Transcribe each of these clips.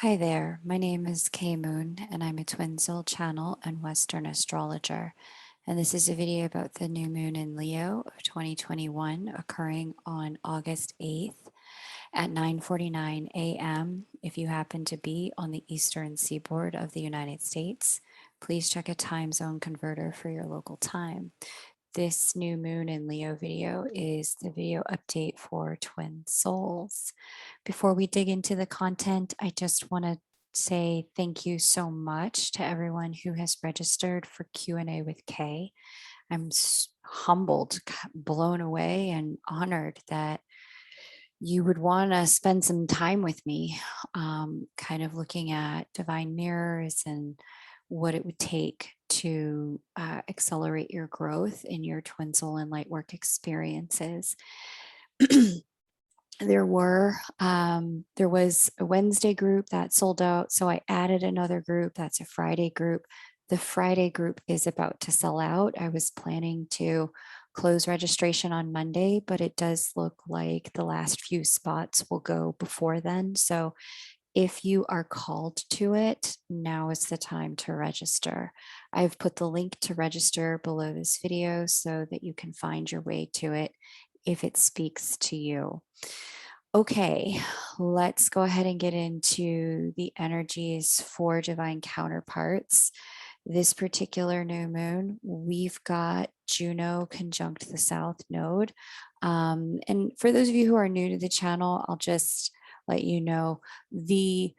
Hi there, my name is Kay Moon and I'm a Twin Soul channel and Western astrologer. And this is a video about the new moon in Leo of 2021 occurring on August 8th at 9:49 a.m. If you happen to be on the eastern seaboard of the United States, please check a time zone converter for your local time. This new moon in Leo video is the video update for Twin Souls. Before we dig into the content, I just want to say thank you so much to everyone who has registered for Q&A with Kay. I'm humbled, blown away, and honored that you would want to spend some time with me, kind of looking at divine mirrors and what it would take to accelerate your growth in your twin soul and light work experiences. There was a Wednesday group that sold out, so I added another group. That's a Friday group. The Friday group is about to sell out. I was planning to close registration on Monday, but it does look like the last few spots will go before then. So if you are called to it, now is the time to register. I've put the link to register below this video so that you can find your way to it if it speaks to you. Okay, let's go ahead and get into the energies for divine counterparts. This particular new moon, we've got Juno conjunct the South Node. And for those of you who are new to the channel, I'll just let you know the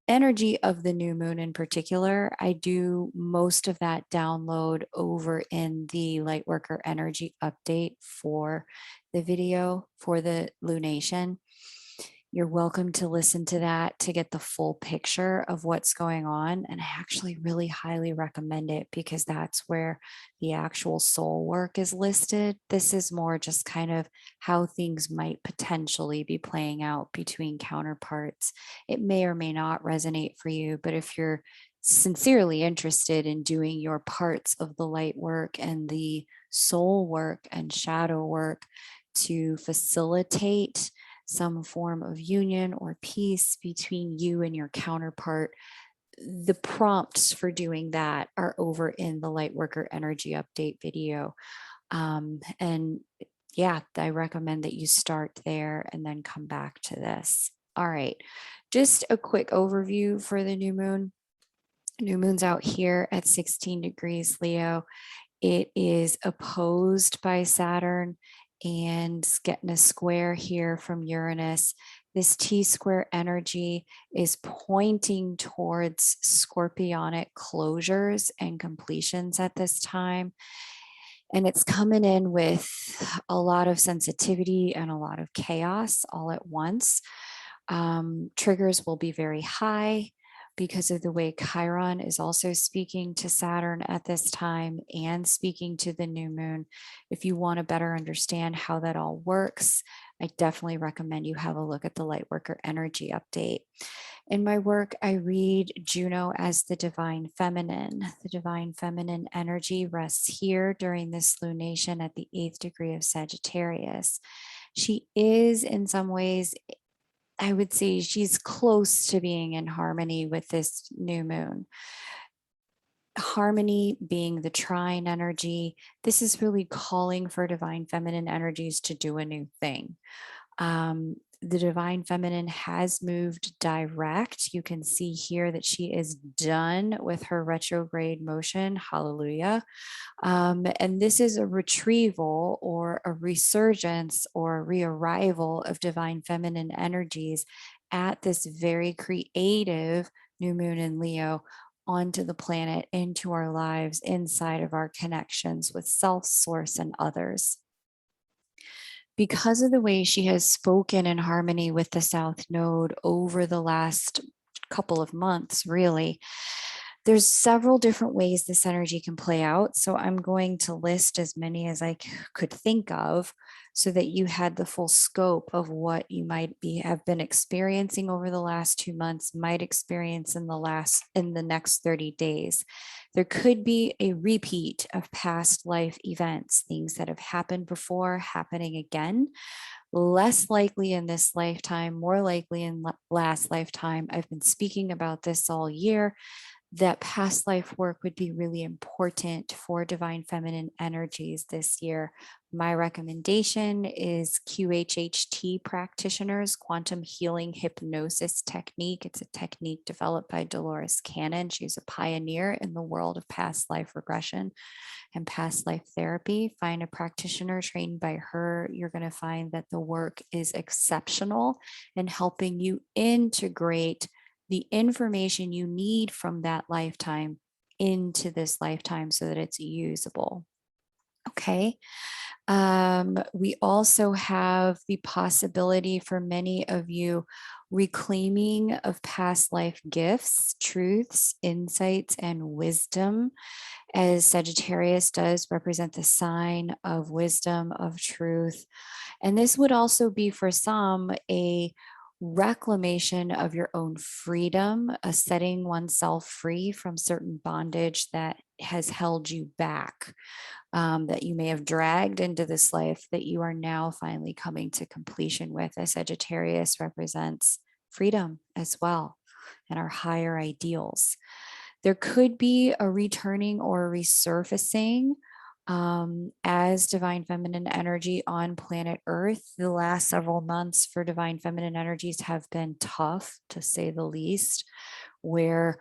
energy of the new moon in particular. I do most of that download over in the Lightworker energy update for the video for the lunation. You're welcome to listen to that to get the full picture of what's going on. And I actually really highly recommend it because that's where the actual soul work is listed. This is more just kind of how things might potentially be playing out between counterparts. It may or may not resonate for you, but if you're sincerely interested in doing your parts of the light work and the soul work and shadow work to facilitate some form of union or peace between you and your counterpart, the prompts for doing that are over in the Lightworker Energy Update video. And yeah, I recommend that you start there and then come back to this. All right, just a quick overview for the new moon. New moon's out here at 16 degrees Leo. It is opposed by Saturn and getting a square here from Uranus. This T-square energy is pointing towards scorpionic closures and completions at this time. And it's coming in with a lot of sensitivity and a lot of chaos all at once. Triggers will be very high because of the way Chiron is also speaking to Saturn at this time and speaking to the new moon. If you want to better understand how that all works, I definitely recommend you have a look at the Lightworker Energy Update. In my work, I read Juno as the divine feminine. The divine feminine energy rests here during this lunation at the 8th degree of Sagittarius. She is, in some ways, I would say she's close to being in harmony with this new moon. Harmony being the trine energy, this is really calling for divine feminine energies to do a new thing. The divine feminine has moved direct. You can see here that she is done with her retrograde motion. Hallelujah. And this is a retrieval or a resurgence or a re-arrival of divine feminine energies at this very creative new moon in Leo onto the planet, into our lives, inside of our connections with self, source, and others. Because of the way she has spoken in harmony with the South Node over the last couple of months, really, there's several different ways this energy can play out. So I'm going to list as many as I could think of so that you had the full scope of what you might have been experiencing over the last 2 months, might experience in the next 30 days. There could be a repeat of past life events, things that have happened before happening again. less likely in this lifetime, more likely in last lifetime. I've been speaking about this all year, that past life work would be really important for divine feminine energies this year. My recommendation is QHHT practitioners, quantum healing hypnosis technique. It's a technique developed by Dolores Cannon. She's a pioneer in the world of past life regression and past life therapy. Find a practitioner trained by her. You're going to find that the work is exceptional in helping you integrate the information you need from that lifetime into this lifetime so that it's usable. Okay. We also have the possibility for many of you reclaiming of past life gifts, truths, insights, and wisdom, as Sagittarius does represent the sign of wisdom, of truth. And this would also be for some a reclamation of your own freedom, a setting oneself free from certain bondage that has held you back, that you may have dragged into this life that you are now finally coming to completion with. As Sagittarius represents freedom as well and our higher ideals. There could be a returning or a resurfacing as divine feminine energy on planet Earth. The last several months for divine feminine energies have been tough, to say the least, where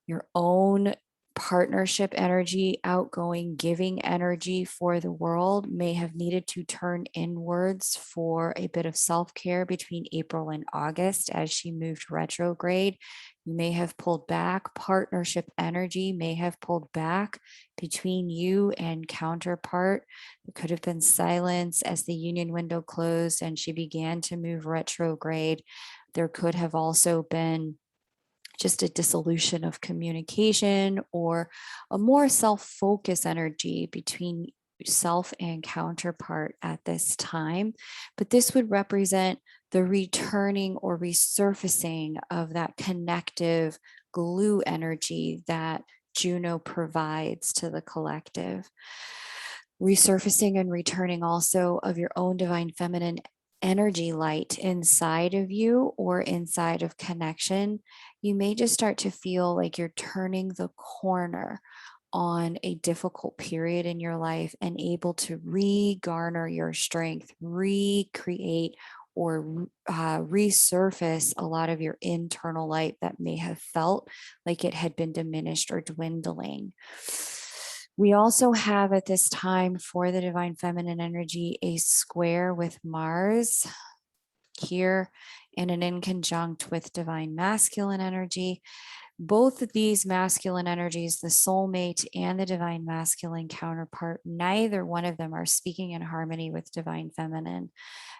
your own partnership energy, outgoing, giving energy for the world may have needed to turn inwards for a bit of self-care between April and August as she moved retrograde. You may have pulled back. Partnership energy may have pulled back between you and counterpart. There could have been silence as the union window closed and she began to move retrograde. There could have also been just a dissolution of communication or a more self-focused energy between self and counterpart at this time. But this would represent the returning or resurfacing of that connective glue energy that Juno provides to the collective. Resurfacing and returning also of your own divine feminine energy light inside of you or inside of connection. You may just start to feel like you're turning the corner on a difficult period in your life and able to re-garner your strength, recreate or resurface a lot of your internal light that may have felt like it had been diminished or dwindling. We also have at this time for the divine feminine energy a square with Mars here and an inconjunct with divine masculine energy. Both of these masculine energies, the soulmate and the divine masculine counterpart, neither one of them are speaking in harmony with divine feminine.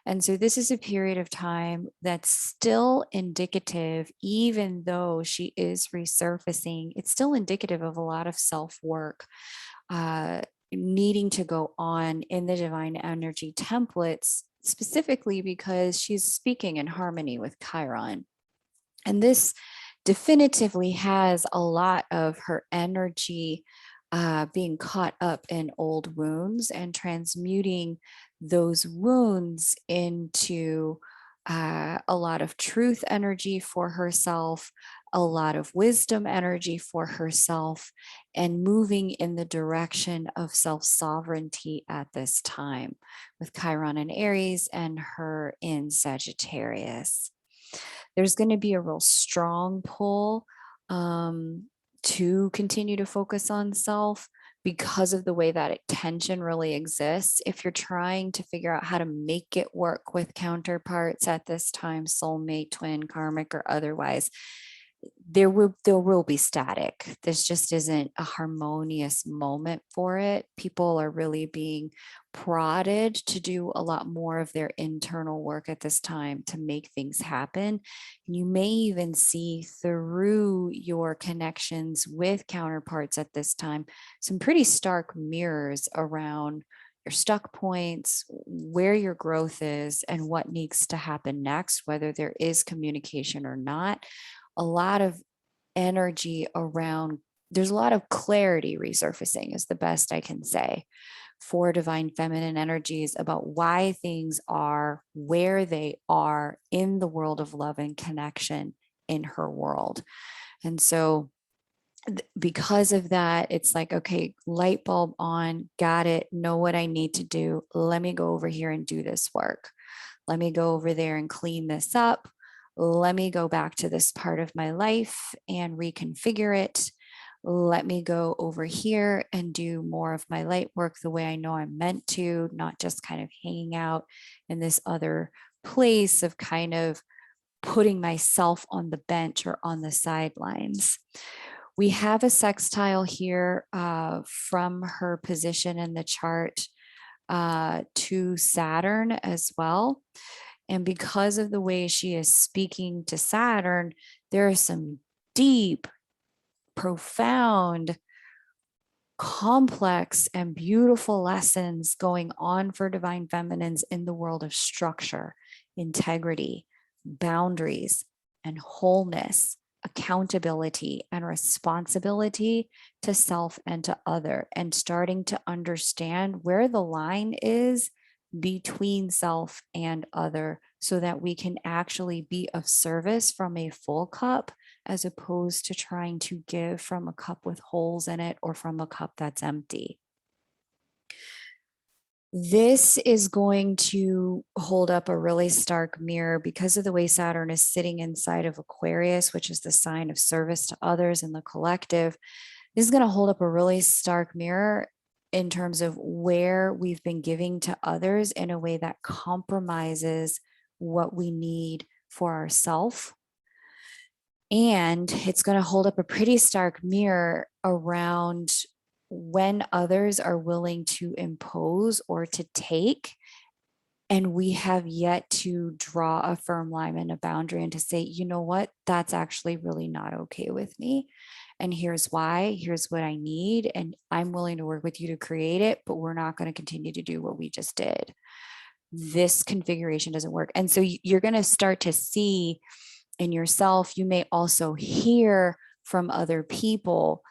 And so this is a period of time that's still indicative, even though she is resurfacing, it's still indicative of a lot of self-work needing to go on in the divine energy templates, specifically because she's speaking in harmony with Chiron. And this definitively has a lot of her energy being caught up in old wounds and transmuting those wounds into a lot of truth energy for herself, a lot of wisdom energy for herself, and moving in the direction of self-sovereignty at this time with Chiron in Aries and her in Sagittarius. There's going to be a real strong pull to continue to focus on self because of the way that tension really exists. If you're trying to figure out how to make it work with counterparts at this time, soulmate, twin, karmic, or otherwise, there will be static. This just isn't a harmonious moment for it. People are really being prodded to do a lot more of their internal work at this time to make things happen. You may even see through your connections with counterparts at this time some pretty stark mirrors around your stuck points, where your growth is, and what needs to happen next, whether there is communication or not. A lot of energy around, there's a lot of clarity resurfacing is the best I can say for divine feminine energies about why things are where they are in the world of love and connection in her world. And so because of that, it's like, okay, light bulb on, got it, know what I need to do. Let me go over here and do this work. Let me go over there and clean this up. Let me go back to this part of my life and reconfigure it. Let me go over here and do more of my light work the way I know I'm meant to, not just kind of hanging out in this other place of kind of putting myself on the bench or on the sidelines. We have a sextile here from her position in the chart to Saturn as well. And because of the way she is speaking to Saturn, there are some deep, profound, complex, and beautiful lessons going on for divine feminines in the world of structure, integrity, boundaries, and wholeness, accountability, and responsibility to self and to other, and starting to understand where the line is between self and other so that we can actually be of service from a full cup as opposed to trying to give from a cup with holes in it or from a cup that's empty. This is going to hold up a really stark mirror because of the way Saturn is sitting inside of Aquarius, which is the sign of service to others and the collective. This is going to hold up a really stark mirror in terms of where we've been giving to others in a way that compromises what we need for ourselves. And it's going to hold up a pretty stark mirror around when others are willing to impose or to take. And we have yet to draw a firm line and a boundary and to say, you know what, that's actually really not okay with me. And here's why, here's what I need. And I'm willing to work with you to create it, but we're not going to continue to do what we just did. This configuration doesn't work. And so you're going to start to see in yourself, you may also hear from other people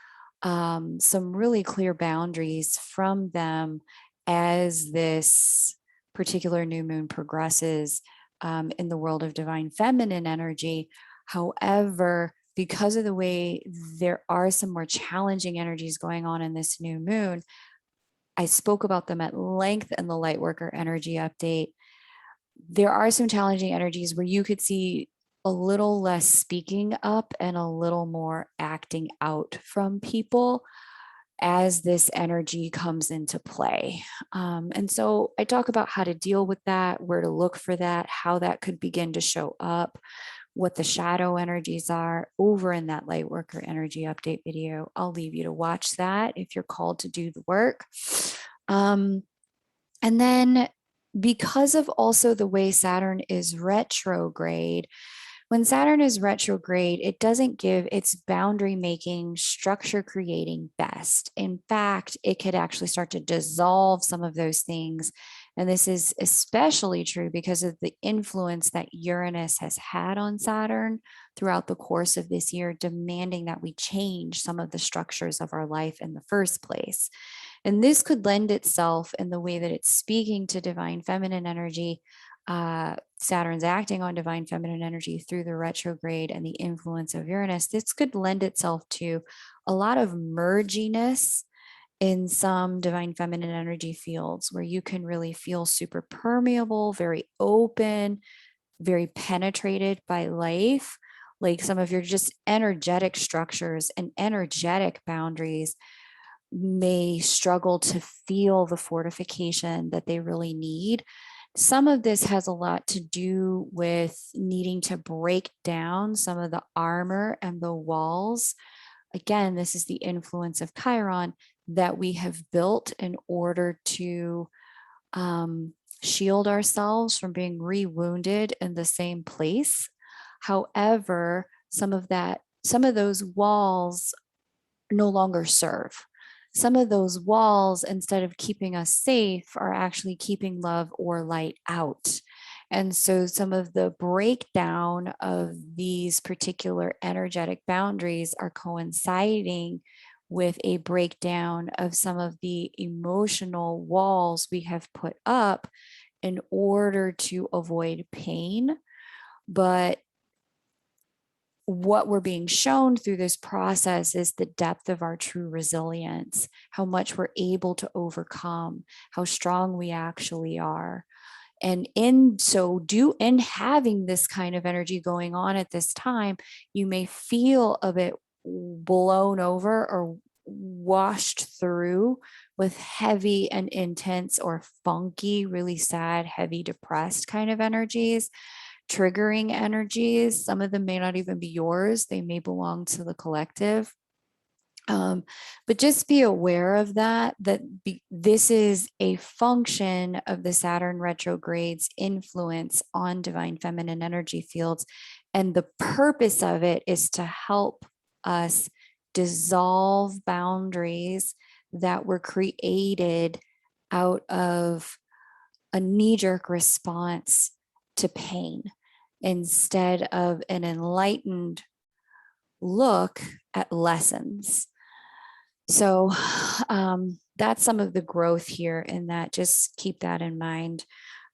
some really clear boundaries from them as this particular new moon progresses in the world of divine feminine energy. However, because of the way there are some more challenging energies going on in this new moon, I spoke about them at length in the Lightworker energy update. There are some challenging energies where you could see a little less speaking up and a little more acting out from people as this energy comes into play. And so I talk about how to deal with that, where to look for that, how that could begin to show up, what the shadow energies are over in that Lightworker energy update video. I'll leave you to watch that if you're called to do the work. And then because of also the way Saturn is retrograde, when Saturn is retrograde, it doesn't give its boundary making, structure creating best. In fact, it could actually start to dissolve some of those things. And this is especially true because of the influence that Uranus has had on Saturn throughout the course of this year, demanding that we change some of the structures of our life in the first place. And this could lend itself in the way that it's speaking to divine feminine energy. Saturn's acting on divine feminine energy through the retrograde and the influence of Uranus. This could lend itself to a lot of merginess in some divine feminine energy fields where you can really feel super permeable, very open, very penetrated by life. Like some of your just energetic structures and energetic boundaries may struggle to feel the fortification that they really need. Some of this has a lot to do with needing to break down some of the armor and the walls. Again, this is the influence of Chiron that we have built in order to shield ourselves from being re-wounded in the same place. However, some of those walls no longer serve. Some of those walls, instead of keeping us safe, are actually keeping love or light out. And so some of the breakdown of these particular energetic boundaries are coinciding with a breakdown of some of the emotional walls we have put up in order to avoid pain. But what we're being shown through this process is the depth of our true resilience, how much we're able to overcome, how strong we actually are. And in having this kind of energy going on at this time, you may feel a bit blown over or washed through with heavy and intense or funky, really sad, heavy, depressed kind of energies, triggering energies. Some of them may not even be yours, they may belong to the collective. But just be aware of that, this is a function of the Saturn retrograde's influence on divine feminine energy fields. And the purpose of it is to help us dissolve boundaries that were created out of a knee-jerk response to pain instead of an enlightened look at lessons. So that's some of the growth here in that. Just keep that in mind.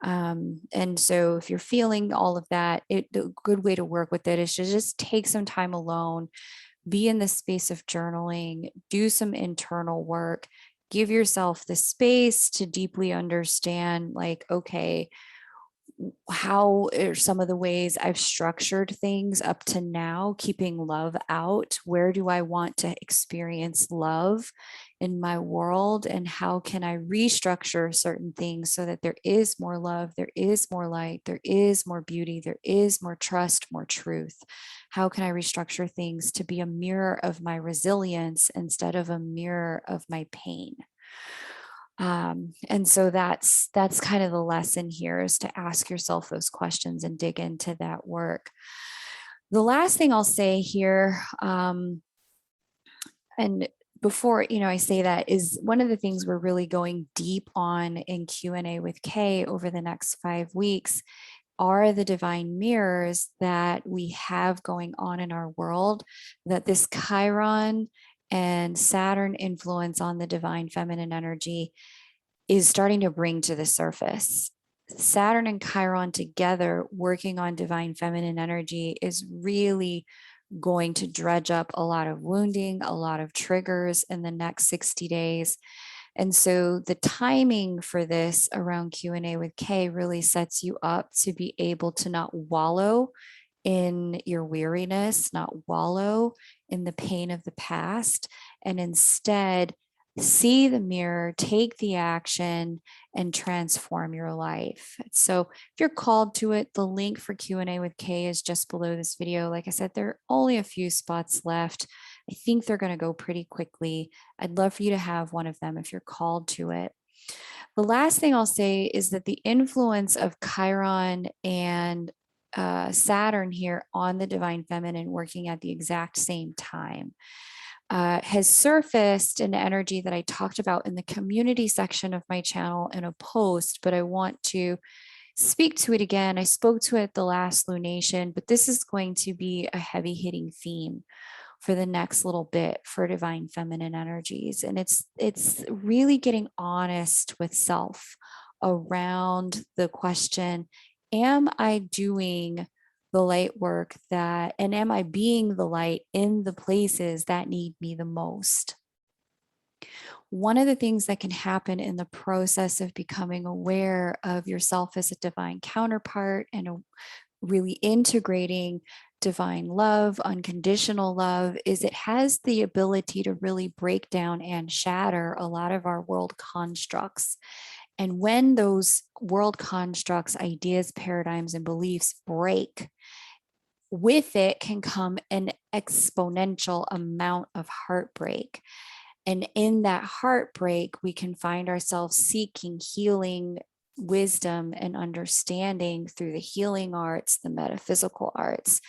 And so if you're feeling all of that, the good way to work with it is to just take some time alone, be in the space of journaling, do some internal work, give yourself the space to deeply understand, like, okay, how are some of the ways I've structured things up to now, keeping love out? Where do I want to experience love in my world? And how can I restructure certain things so that there is more love, there is more light, there is more beauty, there is more trust, more truth? How can I restructure things to be a mirror of my resilience instead of a mirror of my pain? And so that's kind of the lesson here, is to ask yourself those questions and dig into that work. The last thing I'll say here, and before I say that, is one of the things we're really going deep on in Q&A with Kay over the next 5 weeks are the divine mirrors that we have going on in our world, that this Chiron and Saturn influence on the divine feminine energy is starting to bring to the surface. Saturn and Chiron together working on divine feminine energy is really going to dredge up a lot of wounding, a lot of triggers in the next 60 days. And so the timing for this around Q&A with Kay really sets you up to be able to not wallow in your weariness, not wallow in the pain of the past, and instead see the mirror, take the action, and transform your life. So if you're called to it, the link for Q&A with Kay is just below this video. Like I said, there are only a few spots left. I think they're going to go pretty quickly. I'd love for you to have one of them if you're called to it. The last thing I'll say is that the influence of Chiron and Saturn here on the divine feminine working at the exact same time has surfaced an energy that I talked about in the community section of my channel in a post, but I want to speak to it again. I spoke to it at the last lunation, but this is going to be a heavy hitting theme for the next little bit for divine feminine energies. And it's really getting honest with self around the question, am I doing the light work and am I being the light in the places that need me the most? One of the things that can happen in the process of becoming aware of yourself as a divine counterpart and really integrating divine love, unconditional love, is it has the ability to really break down and shatter a lot of our world constructs. And when those world constructs, ideas, paradigms, and beliefs break, with it can come an exponential amount of heartbreak. And in that heartbreak, we can find ourselves seeking healing, wisdom, and understanding through the healing arts, the metaphysical arts.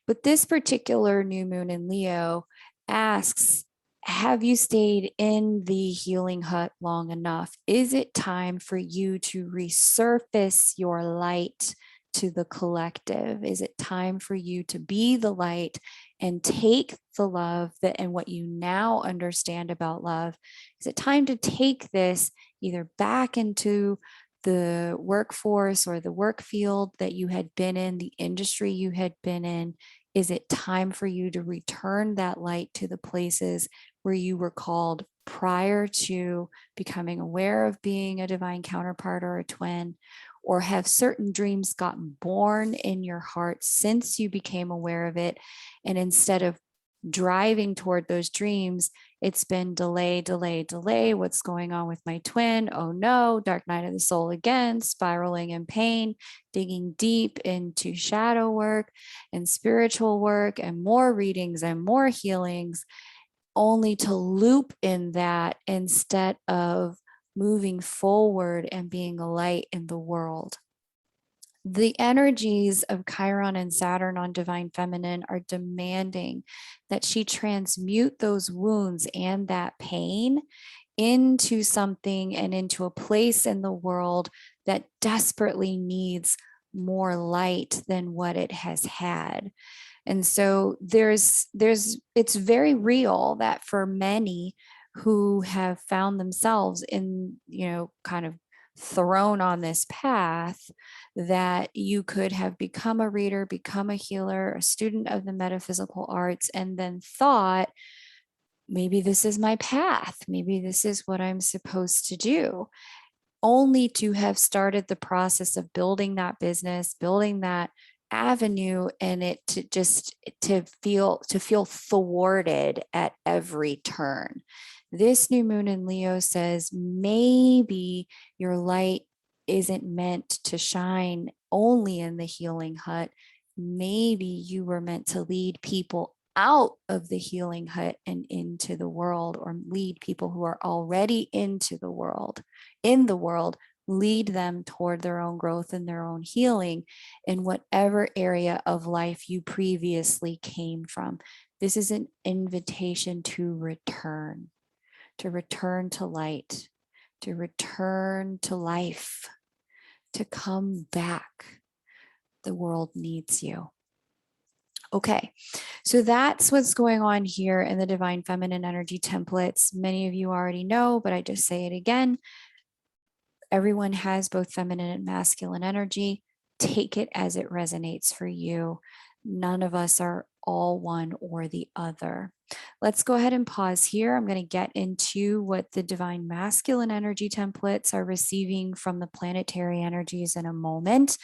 But this particular new moon in Leo asks, have you stayed in the healing hut long enough? Is it time for you to resurface your light to the collective? Is it time for you to be the light and take the love that and what you now understand about love? Is it time to take this either back into the workforce or the work field that you had been in, the industry you had been in? Is it time for you to return that light to the places where you were called prior to becoming aware of being a divine counterpart or a twin? Or have certain dreams gotten born in your heart since you became aware of it? And instead of driving toward those dreams, it's been delay, delay, delay. What's going on with my twin? Oh no, dark night of the soul again, spiraling in pain, digging deep into shadow work and spiritual work and more readings and more healings, only to loop in that instead of moving forward and being a light in the world. The energies of Chiron and Saturn on divine feminine are demanding that she transmute those wounds and that pain into something and into a place in the world that desperately needs more light than what it has had. And so it's very real that for many who have found themselves in, kind of thrown on this path, that you could have become a reader, become a healer, a student of the metaphysical arts, and then thought, maybe this is my path. Maybe this is what I'm supposed to do, only to have started the process of building that business, building that avenue, and it to feel thwarted at every turn. This new moon in Leo says maybe your light isn't meant to shine only in the healing hut. Maybe you were meant to lead people out of the healing hut and into the world, or lead people who are already in the world, lead them toward their own growth and their own healing in whatever area of life you previously came from. This is an invitation to return to light, to return to life, to come back. The world needs you. Okay, so that's what's going on here in the divine feminine energy templates. Many of you already know, but I just say it again. Everyone has both feminine and masculine energy. Take it as it resonates for you. None of us are all one or the other. Let's go ahead and pause here. I'm going to get into what the divine masculine energy templates are receiving from the planetary energies in a moment.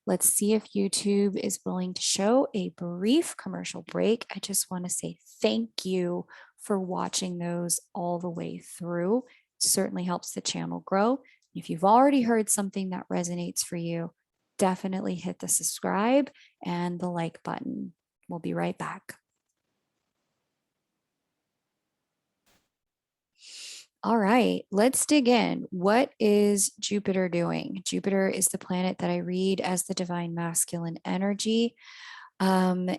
Let's see if YouTube is willing to show a brief commercial break. I just want to say thank you for watching those all the way through. It certainly helps the channel grow. If you've already heard something that resonates for you, definitely hit the subscribe and the like button. We'll be right back. All right, let's dig in. What is Jupiter doing? Jupiter is the planet that I read as the divine masculine energy. And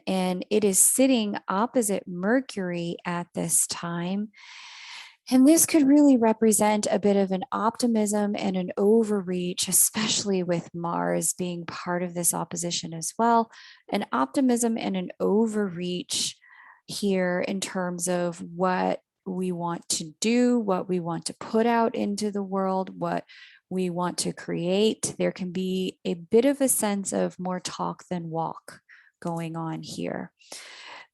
it is sitting opposite Mercury at this time. And this could really represent a bit of an optimism and an overreach, especially with Mars being part of this opposition as well. An optimism and an overreach here in terms of what we want to do, what we want to put out into the world, what we want to create. There can be a bit of a sense of more talk than walk going on here.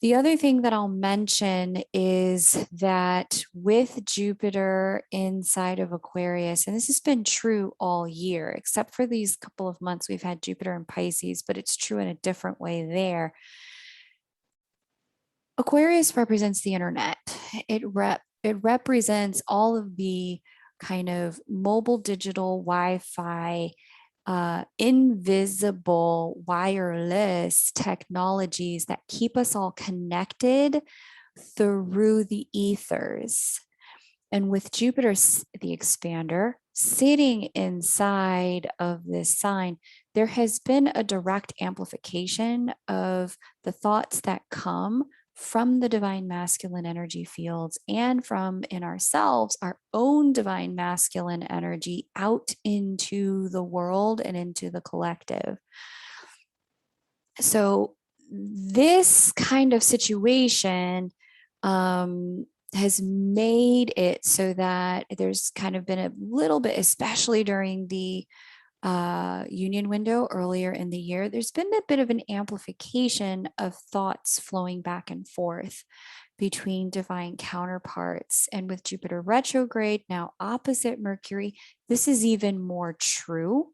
The other thing that I'll mention is that with Jupiter inside of Aquarius, and this has been true all year, except for these couple of months we've had Jupiter in Pisces, but it's true in a different way there. Aquarius represents the internet. It represents all of the kind of mobile, digital, Wi-Fi, invisible, wireless technologies that keep us all connected through the ethers. And with Jupiter, the expander, sitting inside of this sign, there has been a direct amplification of the thoughts that come from the divine masculine energy fields and from in ourselves, our own divine masculine energy out into the world and into the collective. So this kind of situation has made it so that there's kind of been a little bit, especially during the union window earlier in the year, there's been a bit of an amplification of thoughts flowing back and forth between divine counterparts. And with Jupiter retrograde, now opposite Mercury, this is even more true,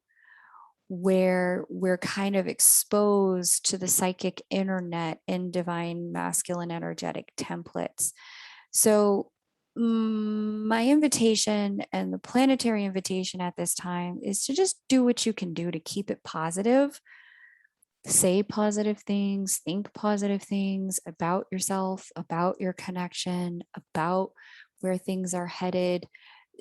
where we're kind of exposed to the psychic internet in divine masculine energetic templates. So my invitation and the planetary invitation at this time is to just do what you can do to keep it positive. Say positive things, think positive things about yourself, about your connection, about where things are headed.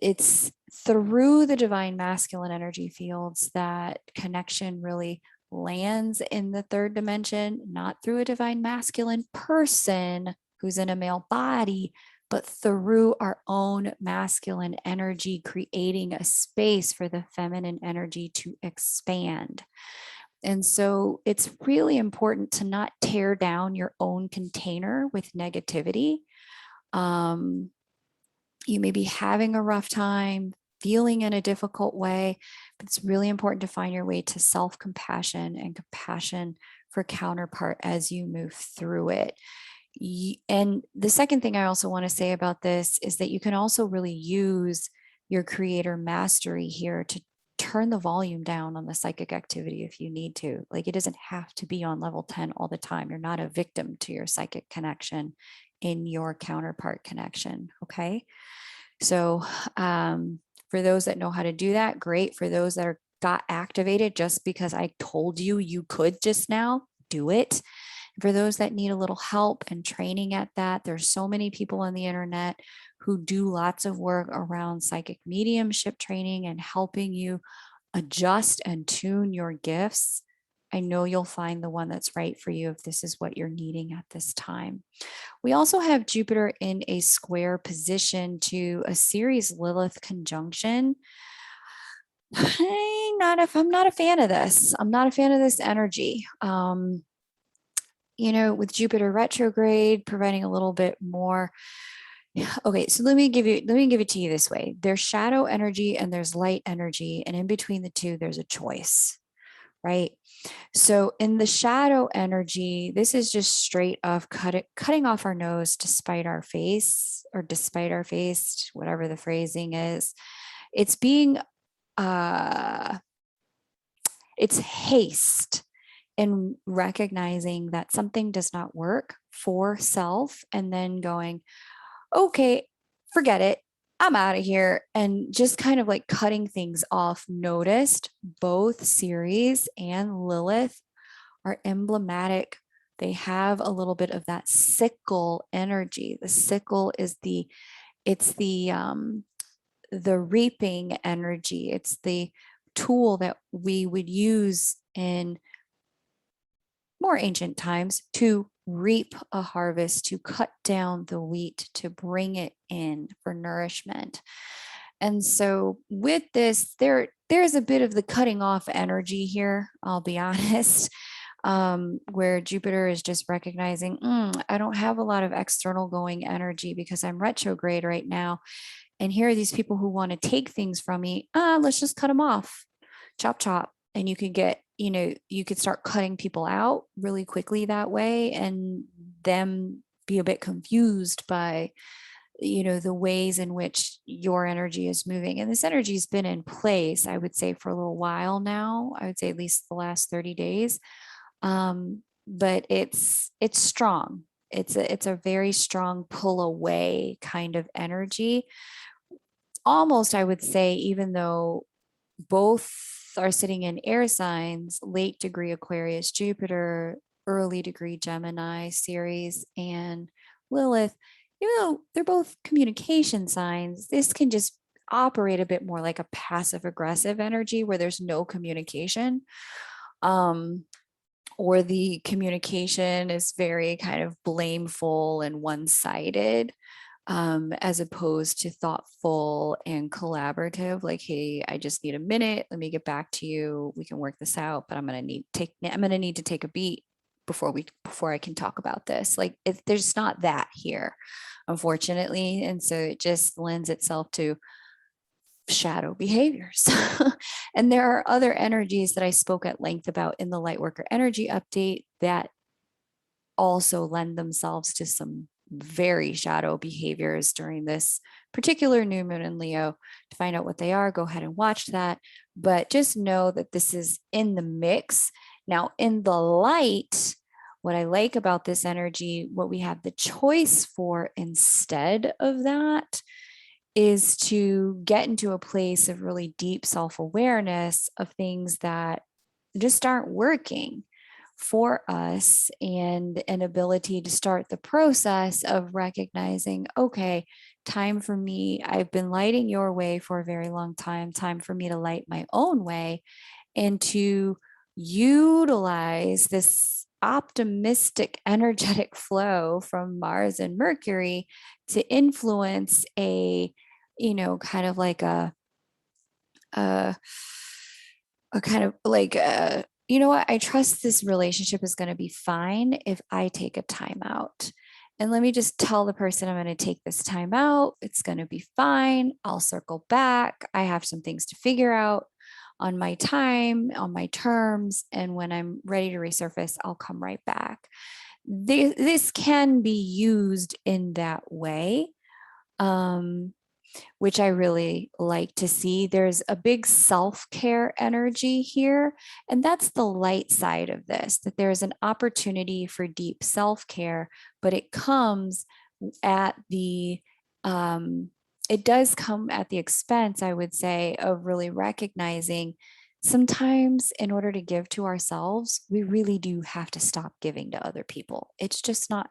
It's through the divine masculine energy fields that connection really lands in the third dimension, not through a divine masculine person who's in a male body, but through our own masculine energy, creating a space for the feminine energy to expand. And so it's really important to not tear down your own container with negativity. Um, you may be having a rough time, feeling in a difficult way, but it's really important to find your way to self-compassion and compassion for counterpart as you move through it. And the second thing I also want to say about this is that you can also really use your creator mastery here to turn the volume down on the psychic activity if you need to. Like, it doesn't have to be on level 10 all the time. You're not a victim to your psychic connection in your counterpart connection. Okay. So for those that know how to do that, great. For those that are got activated just because I told you you could just now, do it. For those that need a little help and training at that, there's so many people on the internet who do lots of work around psychic mediumship training and helping you adjust and tune your gifts. I know you'll find the one that's right for you if this is what you're needing at this time. We also have Jupiter in a square position to a Ceres Lilith conjunction. I'm not a fan of this. I'm not a fan of this energy. With Jupiter retrograde providing a little bit more. Okay, so let me give it to you this way. There's shadow energy and there's light energy, and in between the two, there's a choice, right? So in the shadow energy, this is just straight off cutting off our nose to spite our face, or despite our face, whatever the phrasing is. It's being it's haste in recognizing that something does not work for self and then going, okay, forget it. I'm out of here. And just kind of like cutting things off. Noticed both Ceres and Lilith are emblematic. They have a little bit of that sickle energy. The sickle is the reaping energy. It's the tool that we would use in more ancient times to reap a harvest, to cut down the wheat, to bring it in for nourishment. And so with this, there's a bit of the cutting off energy here, I'll be honest, where Jupiter is just recognizing, I don't have a lot of external going energy because I'm retrograde right now. And here are these people who want to take things from me. Let's just cut them off. Chop, chop. And you could start cutting people out really quickly that way, and them be a bit confused by, the ways in which your energy is moving. And this energy has been in place, I would say, for a little while now. I would say at least the last 30 days. But it's strong. It's a very strong pull away kind of energy. Almost, I would say, even though both are sitting in air signs, late degree Aquarius, Jupiter, early degree Gemini, Ceres, and Lilith, even though they're both communication signs, this can just operate a bit more like a passive aggressive energy where there's no communication. Or the communication is very kind of blameful and one-sided. as opposed to thoughtful and collaborative. Like, hey, I just need a minute. Let me get back to you. We can work this out, but I'm gonna need to take a beat before I can talk about this. Like, there's not that here, unfortunately, and so it just lends itself to shadow behaviors. And there are other energies that I spoke at length about in the Lightworker energy update that also lend themselves to some very shadow behaviors during this particular new moon in Leo. To find out what they are, go ahead and watch that. But just know that this is in the mix. Now, in the light, what I like about this energy, what we have the choice for instead of that, is to get into a place of really deep self-awareness of things that just aren't working for us, and an ability to start the process of recognizing, okay, time for me. I've been lighting your way for a very long time for me to light my own way and to utilize this optimistic energetic flow from Mars and Mercury to influence a, kind of like a, a kind of like a, you know what, I trust this relationship is going to be fine if I take a time out. And let me just tell the person I'm going to take this time out. It's going to be fine. I'll circle back. I have some things to figure out on my time, on my terms. And when I'm ready to resurface, I'll come right back. This can be used in that way. Which I really like to see. There's a big self-care energy here, and that's the light side of this, that there's an opportunity for deep self-care, but it comes at the it does come at the expense, I would say, of really recognizing sometimes in order to give to ourselves, we really do have to stop giving to other people. It's just not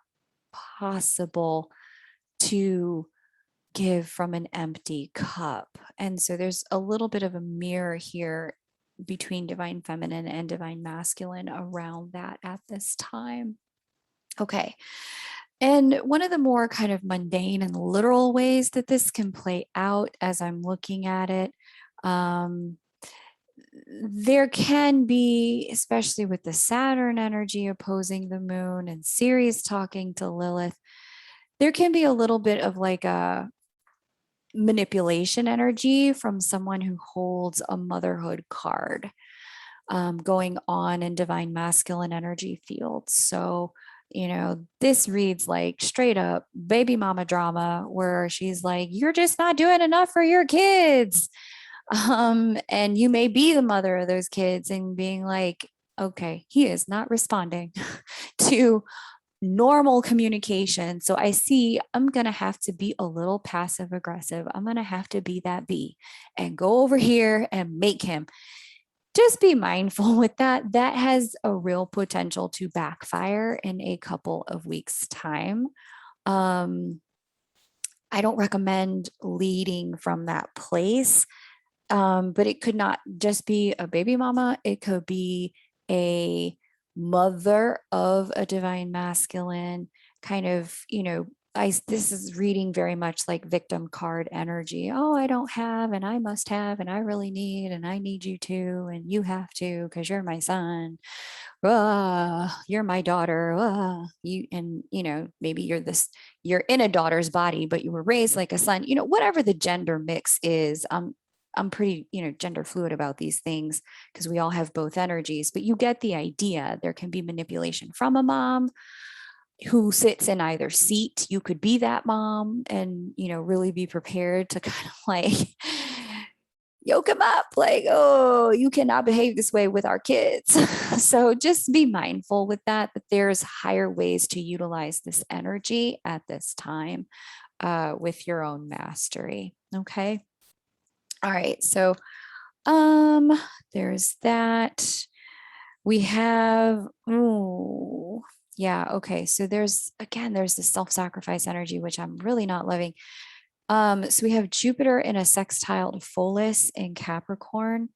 possible to give from an empty cup. And so there's a little bit of a mirror here between divine feminine and divine masculine around that at this time. Okay. And one of the more kind of mundane and literal ways that this can play out as I'm looking at it, there can be, especially with the Saturn energy opposing the moon and Ceres talking to Lilith, there can be a little bit of like a manipulation energy from someone who holds a motherhood card going on in divine masculine energy fields. So, this reads like straight up baby mama drama where she's like, you're just not doing enough for your kids. And you may be the mother of those kids and being like, okay, he is not responding to normal communication. So I see I'm going to have to be a little passive aggressive. I'm going to have to be that bee and go over here and make him. Just be mindful with that. That has a real potential to backfire in a couple of weeks' time. I don't recommend leading from that place, but it could not just be a baby mama. It could be a mother of a divine masculine kind of, this is reading very much like victim card energy. Oh, I don't have, and I must have, and I really need, and I need you to, and you have to, because you're my son. You're my daughter. Maybe you're in a daughter's body, but you were raised like a son, whatever the gender mix is. I'm pretty, gender fluid about these things because we all have both energies, but you get the idea. There can be manipulation from a mom who sits in either seat. You could be that mom and, really be prepared to kind of like yoke him up, like, oh, you cannot behave this way with our kids. So just be mindful with that there's higher ways to utilize this energy at this time with your own mastery. Okay. All right. So there's that. We have, okay. So there's the self-sacrifice energy, which I'm really not loving. So we have Jupiter in a sextile to Pholus in Capricorn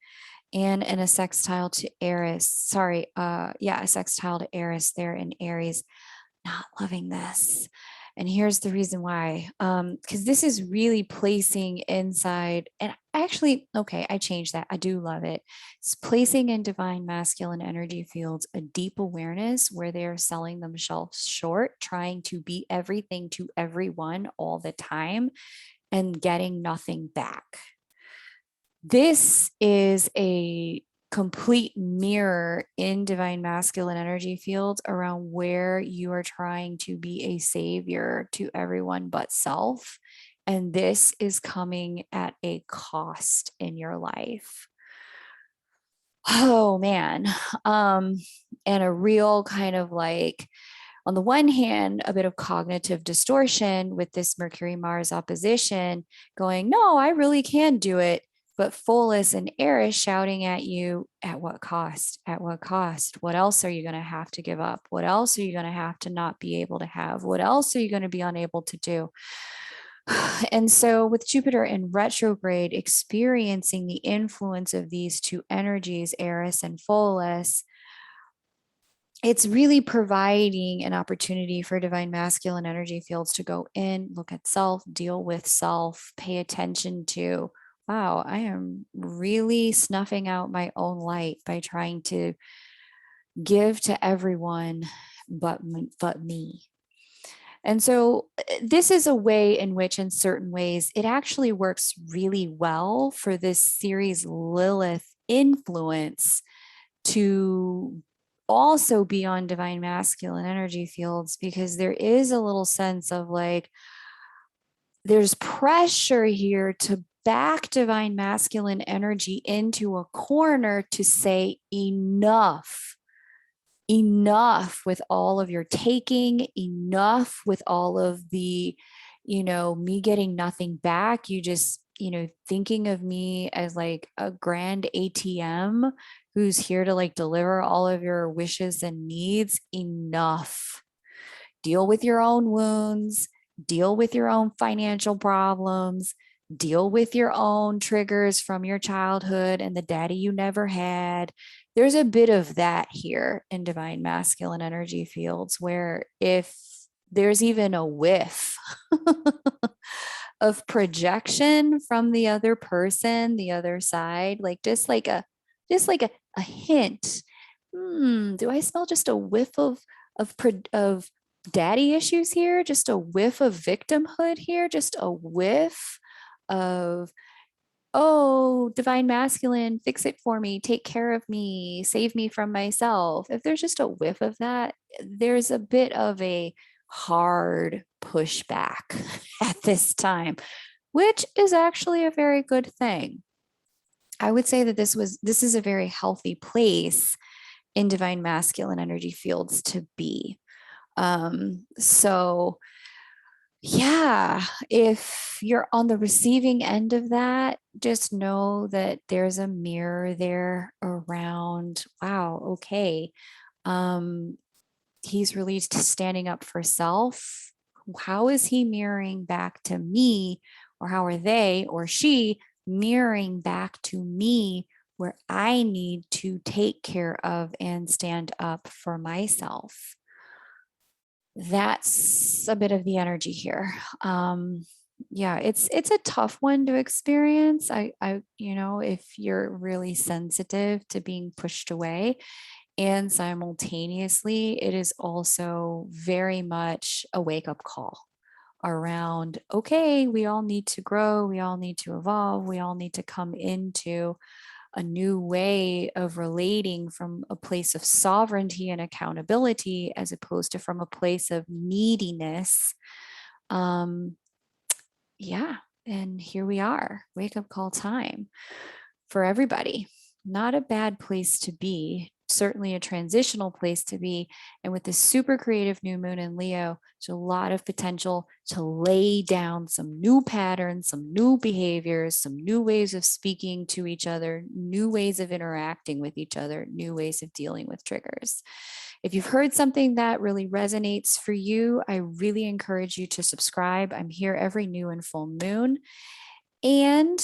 and in a sextile to Eris. A sextile to Eris there in Aries. Not loving this. And here's the reason why. Because this is really placing inside, and actually, okay, I changed that. I do love it. It's placing in divine masculine energy fields a deep awareness where they're selling themselves short, trying to be everything to everyone all the time and getting nothing back. This is a complete mirror in divine masculine energy fields around where you are trying to be a savior to everyone but self. And this is coming at a cost in your life. Oh man. And a real kind of like, on the one hand, a bit of cognitive distortion with this Mercury Mars opposition going, no, I really can do it. But Pholus and Eris shouting at you, at what cost? At what cost? What else are you going to have to give up? What else are you going to have to not be able to have? What else are you going to be unable to do? And so, with Jupiter in retrograde, experiencing the influence of these two energies, Eris and Pholus, it's really providing an opportunity for divine masculine energy fields to go in, look at self, deal with self, pay attention to, wow, I am really snuffing out my own light by trying to give to everyone but me. And so this is a way in which, in certain ways, it actually works really well for this series Lilith influence to also be on divine masculine energy fields, because there is a little sense of like, there's pressure here to back divine masculine energy into a corner to say enough. Enough with all of your taking, enough with all of the, me getting nothing back. You just, thinking of me as like a grand ATM who's here to like deliver all of your wishes and needs. Enough. Deal with your own wounds, deal with your own financial problems, deal with your own triggers from your childhood and the daddy you never had. There's a bit of that here in divine masculine energy fields, where if there's even a whiff of projection from the other person, the other side, like just like a hint. Do I smell just a whiff of daddy issues here? Just a whiff of victimhood here? Just a whiff of, oh, divine masculine, fix it for me, take care of me, save me from myself. If there's just a whiff of that, there's a bit of a hard pushback at this time, which is actually a very good thing. I would say that this is a very healthy place in divine masculine energy fields to be. So yeah, if you're on the receiving end of that, just know that there's a mirror there around, wow, okay. He's released standing up for self. How is he mirroring back to me? Or how are they or she mirroring back to me where I need to take care of and stand up for myself? That's a bit of the energy here. Yeah, it's a tough one to experience. If you're really sensitive to being pushed away, and simultaneously, it is also very much a wake up call around, okay, we all need to grow, we all need to evolve, we all need to come into a new way of relating from a place of sovereignty and accountability as opposed to from a place of neediness. Yeah, and here we are, wake up call time for everybody. Not a bad place to be, certainly a transitional place to be. And with this super creative new moon in Leo, there's a lot of potential to lay down some new patterns, some new behaviors, some new ways of speaking to each other, new ways of interacting with each other, new ways of dealing with triggers. If you've heard something that really resonates for you, I really encourage you to subscribe. I'm here every new and full moon. And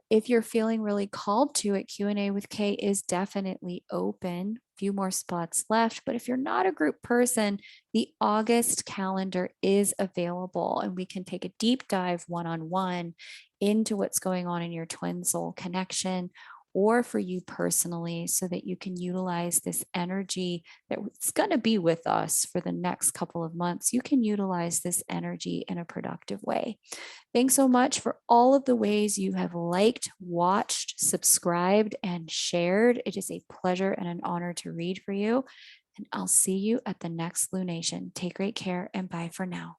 if you're feeling really called to it, Q&A with Kay is definitely open. Few more spots left, but if you're not a group person, the August calendar is available and we can take a deep dive one-on-one into what's going on in your twin soul connection or for you personally so that you can utilize this energy that's going to be with us for the next couple of months. You can utilize this energy in a productive way. Thanks so much for all of the ways you have liked, watched, subscribed, and shared. It is a pleasure and an honor to read for you. And I'll see you at the next lunation. Take great care and bye for now.